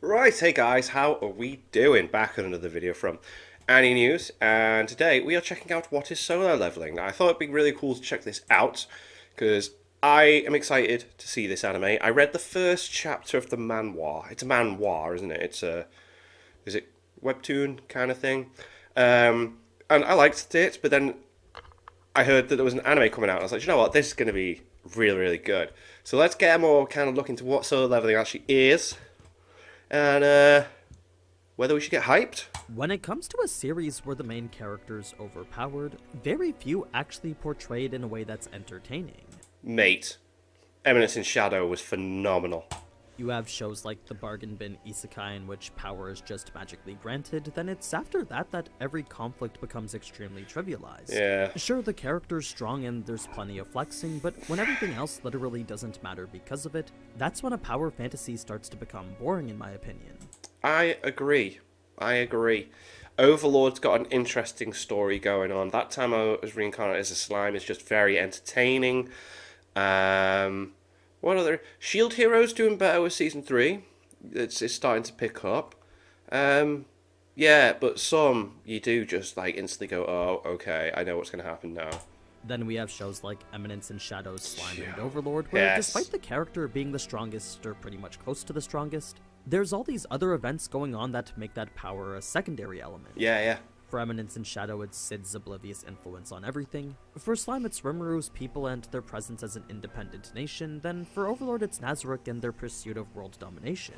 Right, hey guys, how are we doing? Back with another video from Annie News, and today we are checking out what is Solo Leveling. I thought it'd be really cool to check this out, because I am excited to see this anime. I read the first chapter of the manhwa. It's a manhwa, isn't it? Is it webtoon kind of thing? And I liked it, but then I heard that there was an anime coming out, and I was like, you know what, this is going to be really, really good. So let's get a more kind of look into what Solo Leveling actually is, and whether we should get hyped. When it comes to a series where the main character's overpowered, very few actually portray it in a way that's entertaining. Mate, Eminence in Shadow was phenomenal. You have shows like the Bargain Bin Isekai in which power is just magically granted, then it's after that every conflict becomes extremely trivialized. Yeah. Sure, the character's strong and there's plenty of flexing, but when everything else literally doesn't matter because of it, that's when a power fantasy starts to become boring in my opinion. I agree. Overlord's got an interesting story going on. That time I was reincarnated as a slime is just very entertaining. What other Shield Heroes doing better with season 3? It's starting to pick up. Yeah, but some you do just like instantly go, oh, okay, I know what's gonna happen now. Then we have shows like Eminence in Shadows, Slime, Yeah. and Overlord, where Yes. despite the character being the strongest or pretty much close to the strongest, there's all these other events going on that make that power a secondary element. Yeah. For Eminence in Shadow, it's Sid's oblivious influence on everything. For Slime, it's Rimuru people and their presence as an independent nation. Then for Overlord, it's Nazarick and their pursuit of world domination.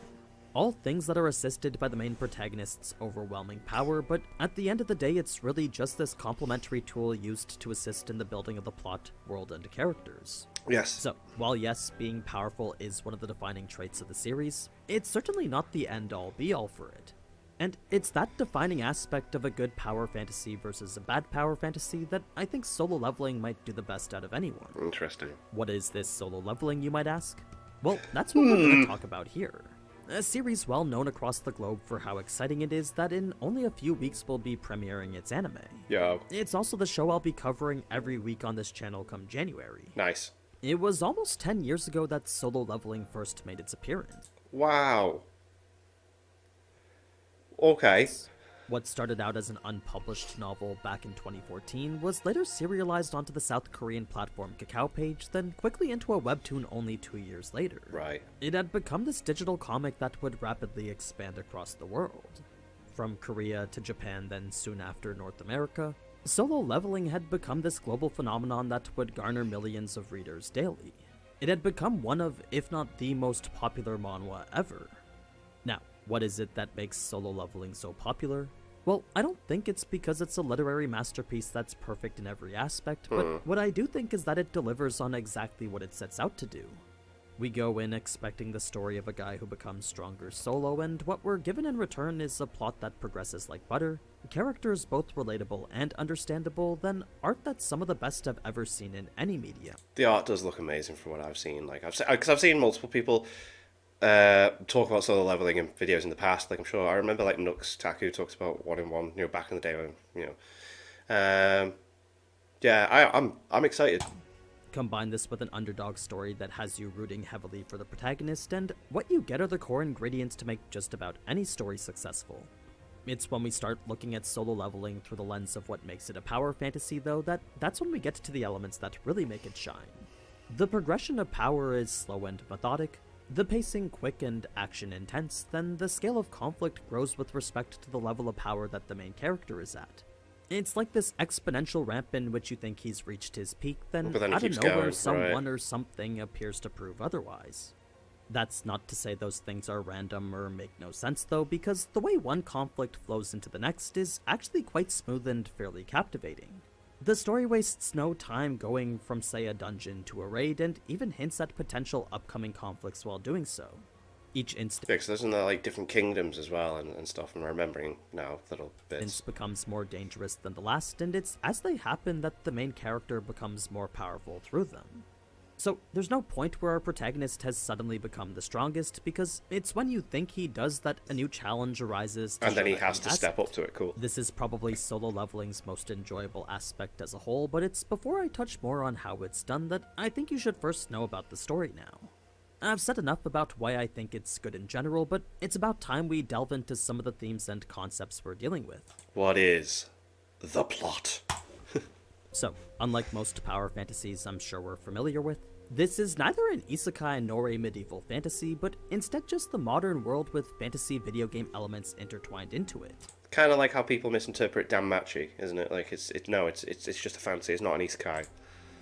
All things that are assisted by the main protagonist's overwhelming power, but at the end of the day, it's really just this complementary tool used to assist in the building of the plot, world, and characters. Yes. So, while yes, being powerful is one of the defining traits of the series, it's certainly not the end-all be-all for it. And it's that defining aspect of a good power fantasy versus a bad power fantasy that I think Solo Leveling might do the best out of anyone. Interesting. What is this Solo Leveling, you might ask? Well, that's what we're going to talk about here. A series well known across the globe for how exciting it is that in only a few weeks we'll be premiering its anime. Yeah. It's also the show I'll be covering every week on this channel come January. Nice. It was almost 10 years ago that Solo Leveling first made its appearance. Wow. Okay. What started out as an unpublished novel back in 2014 was later serialized onto the South Korean platform Kakao Page, then quickly into a webtoon only 2 years later. Right. It had become this digital comic that would rapidly expand across the world. From Korea to Japan, then soon after North America, Solo Leveling had become this global phenomenon that would garner millions of readers daily. It had become one of, if not the most popular manhwa ever. Now, what is it that makes Solo Leveling so popular? Well, I don't think it's because it's a literary masterpiece that's perfect in every aspect, but what I do think is that it delivers on exactly what it sets out to do. We go in expecting the story of a guy who becomes stronger solo, and what we're given in return is a plot that progresses like butter, characters both relatable and understandable, then art that's some of the best I've ever seen in any media. The art does look amazing from what I've seen. Like I've seen multiple people talk about Solo Leveling in videos in the past. Like I'm sure I remember like Nux Taku talks about 1-in-1, back in the day when yeah, I'm excited. Combine this with an underdog story that has you rooting heavily for the protagonist, and what you get are the core ingredients to make just about any story successful. It's when we start looking at Solo Leveling through the lens of what makes it a power fantasy, though, that's when we get to the elements that really make it shine. The progression of power is slow and methodic, the pacing quick and action intense, then the scale of conflict grows with respect to the level of power that the main character is at. It's like this exponential ramp in which you think he's reached his peak, then But then it out of keeps nowhere going, someone right. or something appears to prove otherwise. That's not to say those things are random or make no sense though, because the way one conflict flows into the next is actually quite smooth and fairly captivating. The story wastes no time going from, say, a dungeon to a raid, and even hints at potential upcoming conflicts while doing so. Each instance Yeah, 'cause there's like different kingdoms as well and stuff. I'm remembering now little bits. becomes more dangerous than the last, and it's as they happen that the main character becomes more powerful through them. So there's no point where our protagonist has suddenly become the strongest, because it's when you think he does that a new challenge arises to And then show he that has to step it. up to it. Cool. This is probably Solo Leveling's most enjoyable aspect as a whole, but it's before I touch more on how it's done that I think you should first know about the story now. I've said enough about why I think it's good in general, but it's about time we delve into some of the themes and concepts we're dealing with. What is the plot? So, unlike most power fantasies I'm sure we're familiar with, this is neither an isekai nor a medieval fantasy, but instead just the modern world with fantasy video game elements intertwined into it. Kind of like how people misinterpret Danmachi, isn't it? Like it's just a fantasy. It's not an isekai.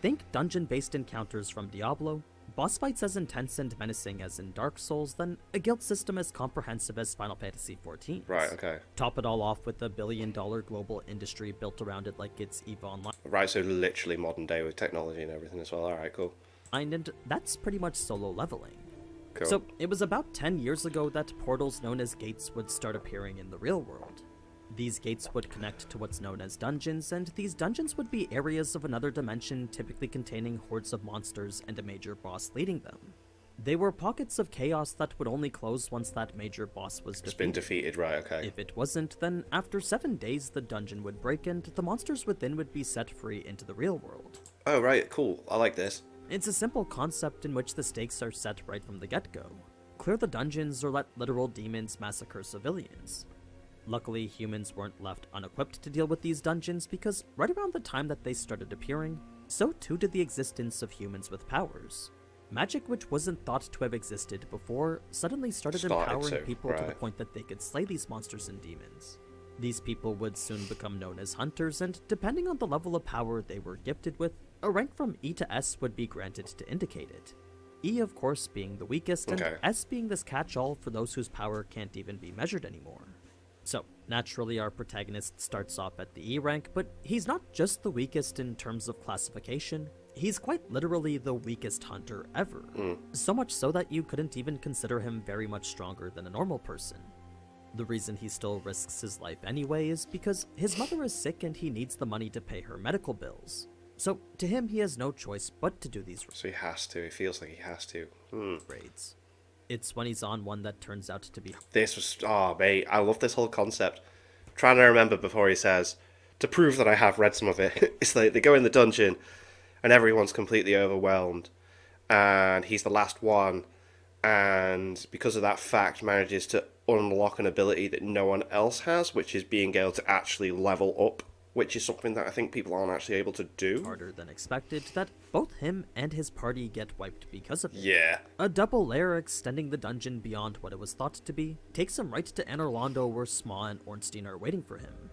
Think dungeon-based encounters from Diablo, boss fights as intense and menacing as in Dark Souls, then a guild system as comprehensive as Final Fantasy XIV. Right. Okay. Top it all off with a billion-dollar global industry built around it like it's EVE Online. Right. So literally modern day with technology and everything as well. All right. Cool. And that's pretty much Solo Leveling. Cool. So, it was about 10 years ago that portals known as gates would start appearing in the real world. These gates would connect to what's known as dungeons, and these dungeons would be areas of another dimension typically containing hordes of monsters and a major boss leading them. They were pockets of chaos that would only close once that major boss was defeated. It's been defeated, right, okay. If it wasn't, then after 7 days the dungeon would break and the monsters within would be set free into the real world. Oh, right, cool. I like this. It's a simple concept in which the stakes are set right from the get-go. Clear the dungeons or let literal demons massacre civilians. Luckily, humans weren't left unequipped to deal with these dungeons because right around the time that they started appearing, so too did the existence of humans with powers. Magic, which wasn't thought to have existed before, suddenly started empowering people to the point that they could slay these monsters and demons. These people would soon become known as hunters, and depending on the level of power they were gifted with, a rank from E to S would be granted to indicate it. E, of course, being the weakest, and S being this catch-all for those whose power can't even be measured anymore. So, naturally our protagonist starts off at the E rank, but he's not just the weakest in terms of classification, he's quite literally the weakest hunter ever. So much so that you couldn't even consider him very much stronger than a normal person. The reason he still risks his life anyway is because his mother is sick and he needs the money to pay her medical bills. So, to him, he has no choice but to do these So he has to. It feels like he has to. raids. It's when he's on one that turns out to be... This was... Oh, mate. I love this whole concept. I'm trying to remember before he says, to prove that I have read some of it, it's like they go in the dungeon and everyone's completely overwhelmed. And he's the last one. And because of that fact, manages to unlock an ability that no one else has, which is being able to actually level up, which is something that I think people aren't actually able to do. Harder than expected, that both him and his party get wiped because of it. Yeah. A double layer extending the dungeon beyond what it was thought to be takes him right to Anor Londo where Smaug and Ornstein are waiting for him.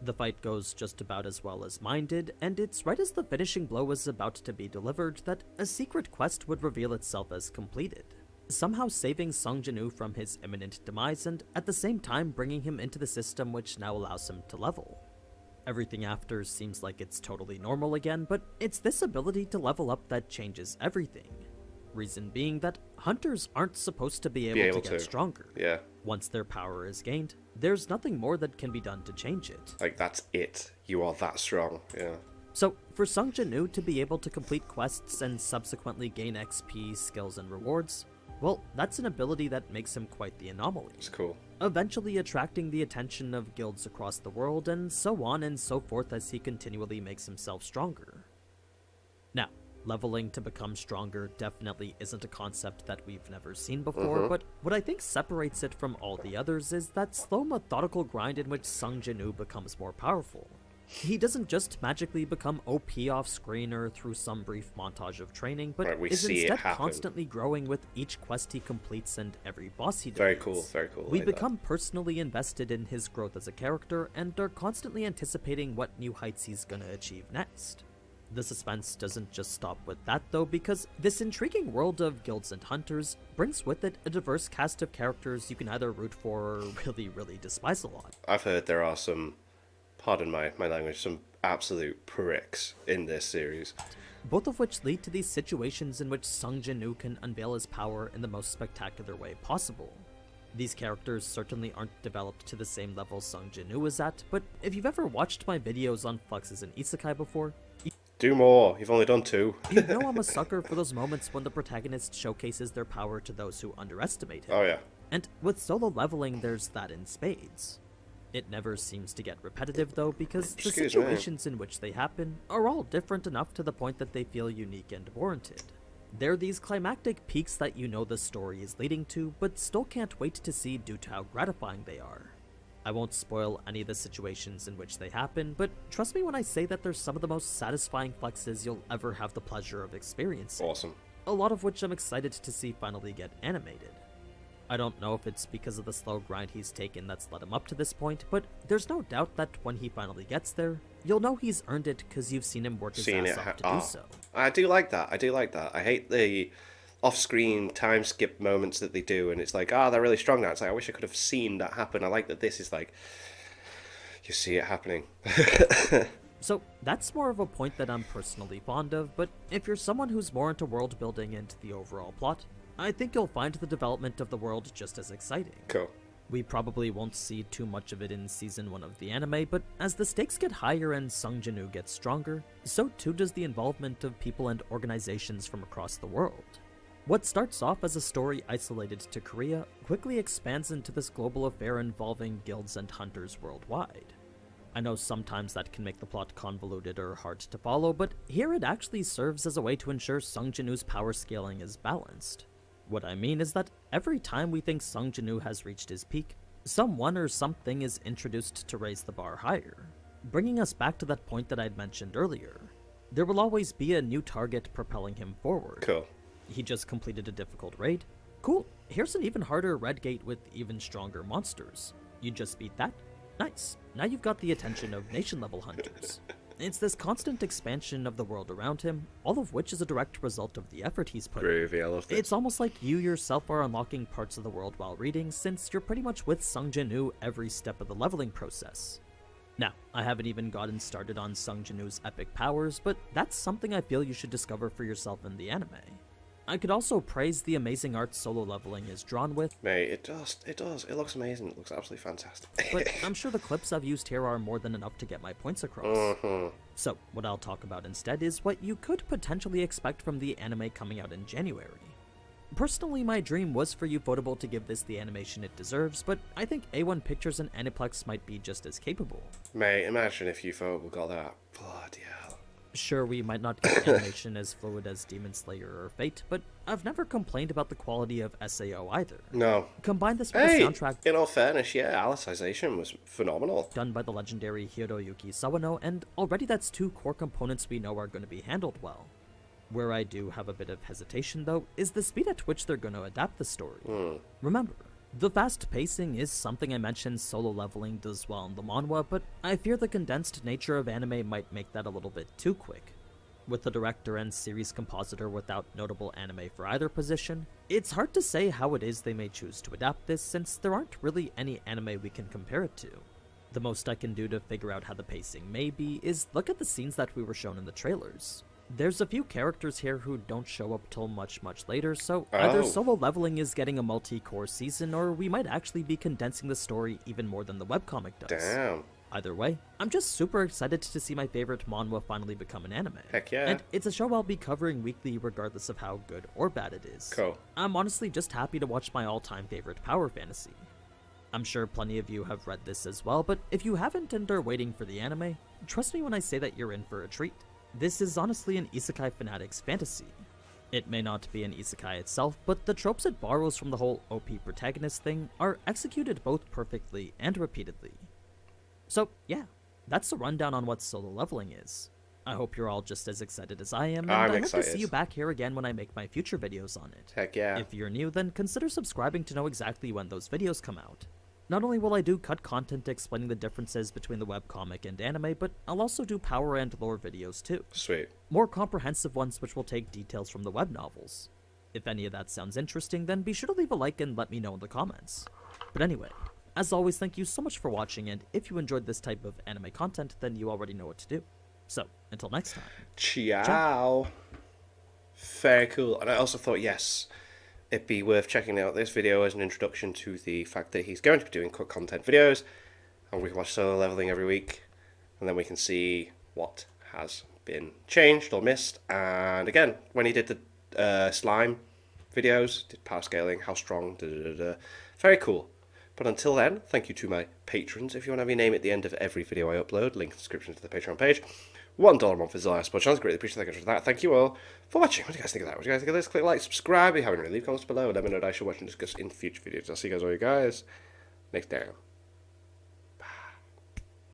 The fight goes just about as well as mine did, and it's right as the finishing blow is about to be delivered that a secret quest would reveal itself as completed, somehow saving Sung Jin-woo from his imminent demise and at the same time bringing him into the system which now allows him to level. Everything after seems like it's totally normal again, but it's this ability to level up that changes everything. Reason being that hunters aren't supposed to be able to get stronger. Yeah. Once their power is gained, there's nothing more that can be done to change it. Like, that's it. You are that strong. Yeah. So, for Sung Jin-woo to be able to complete quests and subsequently gain XP, skills, and rewards, well, that's an ability that makes him quite the anomaly. It's cool. Eventually attracting the attention of guilds across the world, and so on and so forth as he continually makes himself stronger. Now, leveling to become stronger definitely isn't a concept that we've never seen before, but what I think separates it from all the others is that slow, methodical grind in which Sung Jin-woo becomes more powerful. He doesn't just magically become OP off-screen or through some brief montage of training, but is instead constantly growing with each quest he completes and every boss he defeats. Very cool, very cool. We become personally invested in his growth as a character and are constantly anticipating what new heights he's gonna achieve next. The suspense doesn't just stop with that though, because this intriguing world of guilds and hunters brings with it a diverse cast of characters you can either root for or really despise a lot. I've heard there are some, pardon my language, some absolute pricks in this series. Both of which lead to these situations in which Sung Jin-woo can unveil his power in the most spectacular way possible. These characters certainly aren't developed to the same level Sung Jin-woo is at, but if you've ever watched my videos on Fluxes and Isekai before, do more, you've only done 2. You know I'm a sucker for those moments when the protagonist showcases their power to those who underestimate him. Oh yeah. And with Solo Leveling there's that in spades. It never seems to get repetitive though, because the situations in which they happen are all different enough to the point that they feel unique and warranted. They're these climactic peaks that you know the story is leading to, but still can't wait to see due to how gratifying they are. I won't spoil any of the situations in which they happen, but trust me when I say that they're some of the most satisfying flexes you'll ever have the pleasure of experiencing. Awesome. A lot of which I'm excited to see finally get animated. I don't know if it's because of the slow grind he's taken that's led him up to this point, but there's no doubt that when he finally gets there, you'll know he's earned it because you've seen him work his ass off to do so. I do like that. I do like that. I hate the off-screen time skip moments that they do, and it's like, they're really strong now. It's like, I wish I could have seen that happen. I like that this is like, you see it happening. So that's more of a point that I'm personally fond of, but if you're someone who's more into world building and the overall plot, I think you'll find the development of the world just as exciting. Cool. We probably won't see too much of it in Season 1 of the anime, but as the stakes get higher and Sung Jin-woo gets stronger, so too does the involvement of people and organizations from across the world. What starts off as a story isolated to Korea quickly expands into this global affair involving guilds and hunters worldwide. I know sometimes that can make the plot convoluted or hard to follow, but here it actually serves as a way to ensure Sung Jin-woo's power scaling is balanced. What I mean is that every time we think Sung Jin-woo has reached his peak, someone or something is introduced to raise the bar higher, bringing us back to that point that I'd mentioned earlier. There will always be a new target propelling him forward. Cool. He just completed a difficult raid. Cool, here's an even harder red gate with even stronger monsters. You just beat that? Nice. Now you've got the attention of nation-level hunters. It's this constant expansion of the world around him, all of which is a direct result of the effort he's put in. Groovy, I love this. It's almost like you yourself are unlocking parts of the world while reading, since you're pretty much with Sung Jin-woo every step of the leveling process. Now, I haven't even gotten started on Sung Jin-woo's epic powers, but that's something I feel you should discover for yourself in the anime. I could also praise the amazing art Solo Leveling is drawn with. Mate, it does. It looks amazing. It looks absolutely fantastic. But I'm sure the clips I've used here are more than enough to get my points across. So, what I'll talk about instead is what you could potentially expect from the anime coming out in January. Personally, my dream was for Ufotable to give this the animation it deserves, but I think A1 Pictures and Aniplex might be just as capable. Mate, imagine if Ufotable got that. Bloody hell. Sure, we might not get animation as fluid as Demon Slayer or Fate, but I've never complained about the quality of SAO either. No. Combine this with a soundtrack in all fairness, yeah, Alicization was phenomenal. Done by the legendary Hiroyuki Sawano, and already that's two core components we know are going to be handled well. Where I do have a bit of hesitation, though, is the speed at which they're going to adapt the story. Remember, the fast pacing is something I mentioned Solo Leveling does well in the manhwa, but I fear the condensed nature of anime might make that a little bit too quick. With the director and series compositor without notable anime for either position, it's hard to say how it is they may choose to adapt this since there aren't really any anime we can compare it to. The most I can do to figure out how the pacing may be is look at the scenes that we were shown in the trailers. There's a few characters here who don't show up till much later, so either Solo Leveling is getting a multi-core season, or we might actually be condensing the story even more than the webcomic does. Damn. Either way, I'm just super excited to see my favorite manhwa finally become an anime. Heck yeah. And it's a show I'll be covering weekly regardless of how good or bad it is. Cool. I'm honestly just happy to watch my all-time favorite power fantasy. I'm sure plenty of you have read this as well, but if you haven't and are waiting for the anime, trust me when I say that you're in for a treat. This is honestly an isekai fanatic's fantasy. It may not be an isekai itself, but the tropes it borrows from the whole OP protagonist thing are executed both perfectly and repeatedly. So yeah, that's the rundown on what Solo Leveling is. I hope you're all just as excited as I am, and I hope to see you back here again when I make my future videos on it. Heck yeah. If you're new, then consider subscribing to know exactly when those videos come out. Not only will I do cut content explaining the differences between the webcomic and anime, but I'll also do power and lore videos too. Sweet. More comprehensive ones which will take details from the web novels. If any of that sounds interesting, then be sure to leave a like and let me know in the comments. But anyway, as always, thank you so much for watching, and if you enjoyed this type of anime content, then you already know what to do. So, until next time. Ciao. Very cool. And I also thought, yes, it'd be worth checking out this video as an introduction to the fact that he's going to be doing cut content videos, and we can watch Solo Leveling every week, and then we can see what has been changed or missed. And again, when he did the slime videos, did power scaling, how strong, very cool. But until then, thank you to my patrons. If you want to have your name at the end of every video I upload, link in the description to the Patreon page. $1 a month is the last but chance. Greatly appreciate that. Thank you all for watching. What do you guys think of that? What do you guys think of this? Click like, subscribe if you haven't already. Leave comments below. Let me know what I should watch and discuss in future videos. I'll see you guys next time.